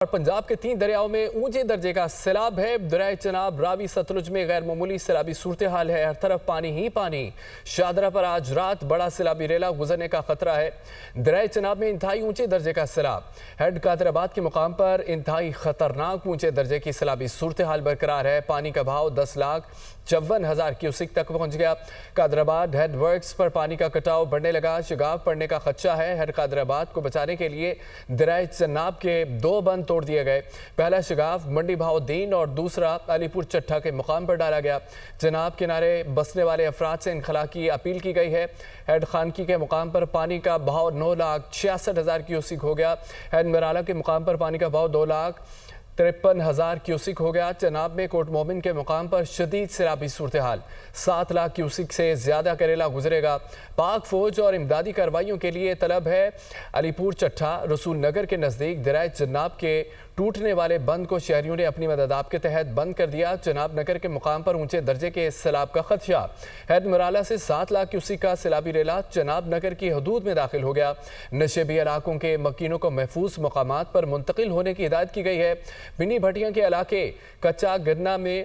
اور پنجاب کے 3 دریاؤں میں اونچے درجے کا سیلاب ہے۔ دریائے چناب، راوی، ستلج میں غیر معمولی سیلابی صورتحال ہے۔ ہر طرف پانی ہی پانی۔ شاہدرہ پر آج رات بڑا سیلابی ریلا گزرنے کا خطرہ ہے۔ دریائے چناب میں انتہائی اونچے درجے کا سیلاب۔ ہیڈ قادر آباد کے مقام پر انتہائی خطرناک اونچے درجے کی سیلابی صورتحال برقرار ہے۔ پانی کا بہاؤ 10,54,000 کیوسک تک پہنچ گیا۔ قادر آباد ہیڈ ورکس پر پانی کا کٹاؤ بڑھنے لگا۔ شگاف پڑنے کا خدشہ ہے۔ ہیڈ قادر آباد کو بچانے کے لیے دریائے چناب کے 2 بند توڑ دیے گئے۔ پہلا شگاف منڈی بہاؤالدین اور دوسرا علی پور چٹھا کے مقام پر ڈالا گیا۔ چناب کنارے بسنے والے افراد سے انخلاء کی اپیل کی گئی ہے۔ ہیڈ خانکی کے مقام پر پانی کا بہاؤ 9,66,000 کیوسک ہو گیا۔ ہیڈ مرالا کے مقام پر پانی کا بہاؤ 2,53,000 کیوسک ہو گیا۔ چناب میں کوٹ مومن کے مقام پر شدید سیلابی صورتحال، 7 لاکھ کیوسک سے زیادہ کا ریلا گزرے گا۔ پاک فوج اور امدادی کارروائیوں کے لیے طلب ہے۔ علی پور چٹھا، رسول نگر کے نزدیک دریائے چناب کے ٹوٹنے والے بند کو شہریوں نے اپنی مدداب کے تحت بند کر دیا۔ چناب نگر کے مقام پر اونچے درجے کے سیلاب کا خدشہ۔ ہیڈ مرالا سے 7 لاکھ کیوسک کا سیلابی ریلا چناب نگر کی حدود میں داخل ہو گیا۔ نشیبی علاقوں کے مکینوں کو محفوظ مقامات پر منتقل ہونے کی ہدایت کی گئی ہے۔ پنڈی بھٹیاں کے علاقے کچا گرنا میں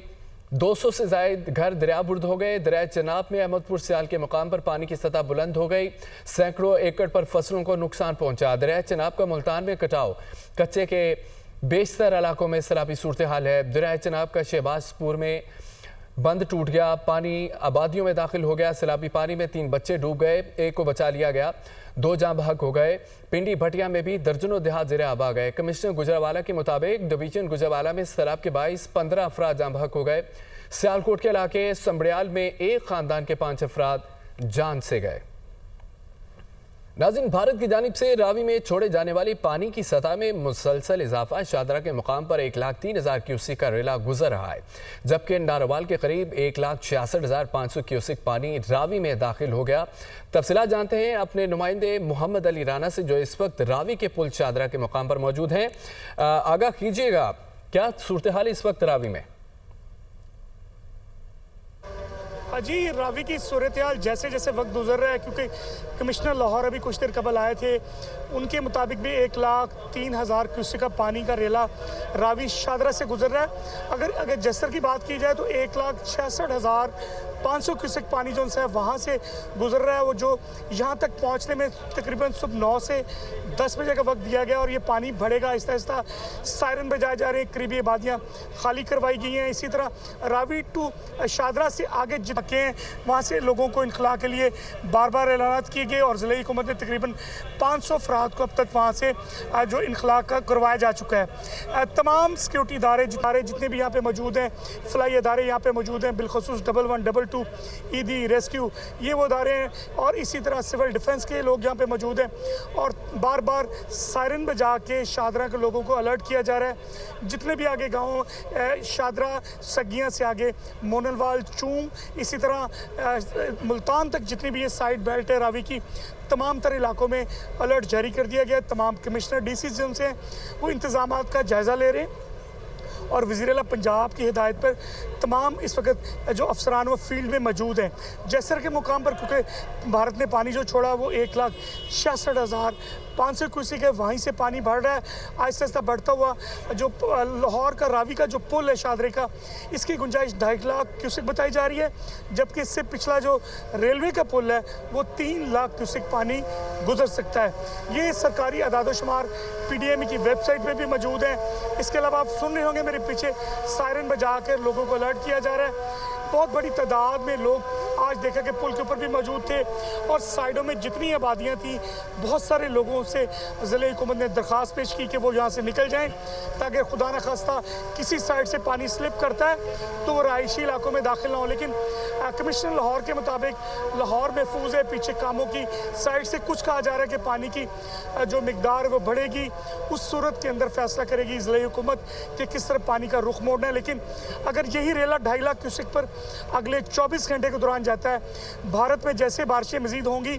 200 سے زائد گھر دریا برد ہو گئے۔ دریائے چناب میں احمد پور سیال کے مقام پر پانی کی سطح بلند ہو گئی۔ سینکڑوں ایکڑ پر فصلوں کو نقصان پہنچا۔ دریائے چناب کا ملتان میں کٹاؤ، کچے کے بیشتر علاقوں میں سیلابی صورتحال ہے۔ دریائے چناب کا شہباز پور میں بند ٹوٹ گیا، پانی آبادیوں میں داخل ہو گیا۔ سیلابی پانی میں 3 بچے ڈوب گئے، 1 کو بچا لیا گیا، 2 جاں بحق ہو گئے۔ پنڈی بھٹیاں میں بھی درجنوں دیہات زیر آب آ گئے۔ کمشنر گجرانوالہ کے مطابق ڈویژن گجرانوالہ میں سیلاب کے باعث 15 افراد جاں بحق ہو گئے۔ سیالکوٹ کے علاقے سمبڑیال میں ایک خاندان کے 5 افراد جان سے گئے۔ ناظرین، بھارت کی جانب سے راوی میں چھوڑے جانے والی پانی کی سطح میں مسلسل اضافہ۔ شاہدرہ کے مقام پر 1,03,000 کیوسک کا ریلا گزر رہا ہے، جبکہ ناروال کے قریب 1,66,500 کیوسک پانی راوی میں داخل ہو گیا۔ تفصیلات جانتے ہیں اپنے نمائندے محمد علی رانا سے، جو اس وقت راوی کے پل شاہدرہ کے مقام پر موجود ہیں۔ آگاہ کیجیے گا، کیا صورتحال اس وقت راوی میں؟ جی، راوی کی صورتحال جیسے جیسے وقت گزر رہا ہے، کیونکہ کمشنر لاہور ابھی کچھ دیر قبل آئے تھے، ان کے مطابق بھی 1,03,000 کیوسک کا پانی کا ریلا راوی شاہدرہ سے گزر رہا ہے۔ اگر جسر کی بات کی جائے تو 1,66,500 کیوسک پانی جو ہے وہاں سے گزر رہا ہے، وہ جو یہاں تک پہنچنے میں تقریباً صبح 9 سے 10 بجے کا وقت دیا گیا، اور یہ پانی بڑھے گا آہستہ آہستہ۔ سائرن بجائے جا رہے ہیں، قریبی آبادیاں خالی کروائی گئی ہیں۔ اسی طرح راوی ٹو شاہدرہ سے آگے جتنے ہیں وہاں سے لوگوں کو انخلاء کے لیے بار بار اعلانات کیے گئے، اور ضلعی حکومت نے تقریباً 500 افراد کو اب تک وہاں سے جو انخلاء کروایا جا چکا ہے۔ تمام سیکیورٹی ادارے جتنے بھی یہاں پہ موجود ہیں، فلائی ادارے یہاں پہ موجود ہیں، بالخصوص 1122 ایدی ریسکیو، یہ وہ ادارے ہیں، اور اسی طرح سول ڈیفنس کے لوگ یہاں پہ موجود ہیں، اور بار بار سائرن بجا کے شاہدرہ کے لوگوں کو الرٹ کیا جا رہا ہے۔ جتنے بھی آگے گاؤں، شاہدرہ سگیاں سے آگے مونلوال، چوم، اسی طرح ملتان تک جتنی بھی یہ سائٹ بیلٹ ہے راوی کی، تمام تر علاقوں میں الرٹ جاری کر دیا گیا۔ تمام کمشنر ڈی سی جن سے وہ انتظامات کا جائزہ لے رہے ہیں، اور وزیر اعلیٰ پنجاب کی ہدایت پر تمام اس وقت جو افسران وہ فیلڈ میں موجود ہیں۔ جیسر کے مقام پر کیونکہ بھارت نے پانی جو چھوڑا وہ 1,66,500 کیوسک ہے، وہیں سے پانی بڑھ رہا ہے آہستہ آہستہ بڑھتا ہوا۔ جو لاہور کا راوی کا جو پل ہے شاہدرے کا، اس کی گنجائش 2.5 لاکھ کیوسک بتائی جا رہی ہے، جبکہ اس سے پچھلا جو ریلوے کا پل ہے وہ 3 لاکھ کیوسک پانی گزر سکتا ہے۔ یہ سرکاری اعداد و شمار پی ڈی ایم کی ویب سائٹ پہ بھی موجود ہیں۔ اس کے علاوہ آپ سن رہے ہوں گے میرے پیچھے سائرن بجا کر لوگوں کو الرٹ کیا جا رہا ہے۔ بہت بڑی تعداد میں لوگ آج دیکھا کہ پل کے اوپر بھی موجود تھے، اور سائڈوں میں جتنی آبادیاں تھیں، بہت سارے لوگوں سے ضلعی حکومت نے درخواست پیش کی کہ وہ یہاں سے نکل جائیں، تاکہ خدا نخواستہ کسی سائڈ سے پانی سلپ کرتا ہے تو وہ رہائشی علاقوں میں داخل نہ ہو۔ لیکن کمشنر لاہور کے مطابق لاہور محفوظ ہے۔ پیچھے کاموں کی سائڈ سے کچھ کہا جا رہا ہے کہ پانی کی جو مقدار وہ بڑھے گی، اس صورت کے اندر فیصلہ کرے گی ضلعی حکومت کہ کس طرح پانی کا رخ موڑنا ہے۔ لیکن اگر یہی ریلا 2.5 لاکھ کیوسک پر اگلے 24 گھنٹے کے دوران جاتا ہے، بھارت میں جیسے بارشیں مزید ہوں گی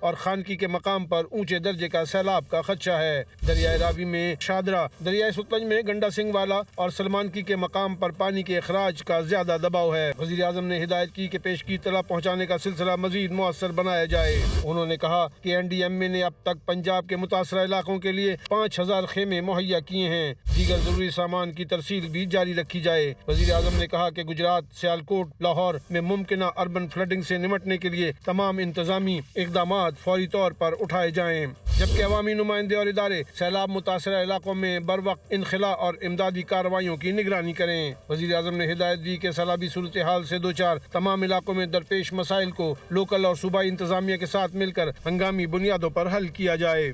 اور خانکی کے مقام پر اونچے درجے کا سیلاب کا خدشہ ہے۔ دریائے راوی میں شادرہ، دریائے ستلج میں گنڈا سنگھ والا اور سلمانکی کے مقام پر پانی کے اخراج کا زیادہ دباؤ ہے۔ وزیر اعظم نے ہدایت کی کہ پیش کی اطلاع پہنچانے کا سلسلہ مزید مؤثر بنایا جائے۔ انہوں نے کہا کہ NDMA نے اب تک پنجاب کے متاثرہ علاقوں کے لیے 5000 خیمے مہیا کیے ہیں۔ دیگر ضروری سامان کی ترسیل بھی جاری رکھی جائے۔ وزیر اعظم نے کہا کہ گجرات، سیالکوٹ، لاہور میں ممکنہ اربن فلڈنگ سے نمٹنے کے لیے تمام انتظامی اقدامات فوری طور پر اٹھائے جائیں، جبکہ عوامی نمائندے اور ادارے سیلاب متاثرہ علاقوں میں بروقت انخلاء اور امدادی کارروائیوں کی نگرانی کریں۔ وزیر اعظم نے ہدایت دی کہ سیلابی صورتحال سے دوچار تمام علاقوں میں درپیش مسائل کو لوکل اور صوبائی انتظامیہ کے ساتھ مل کر ہنگامی بنیادوں پر حل کیا جائے۔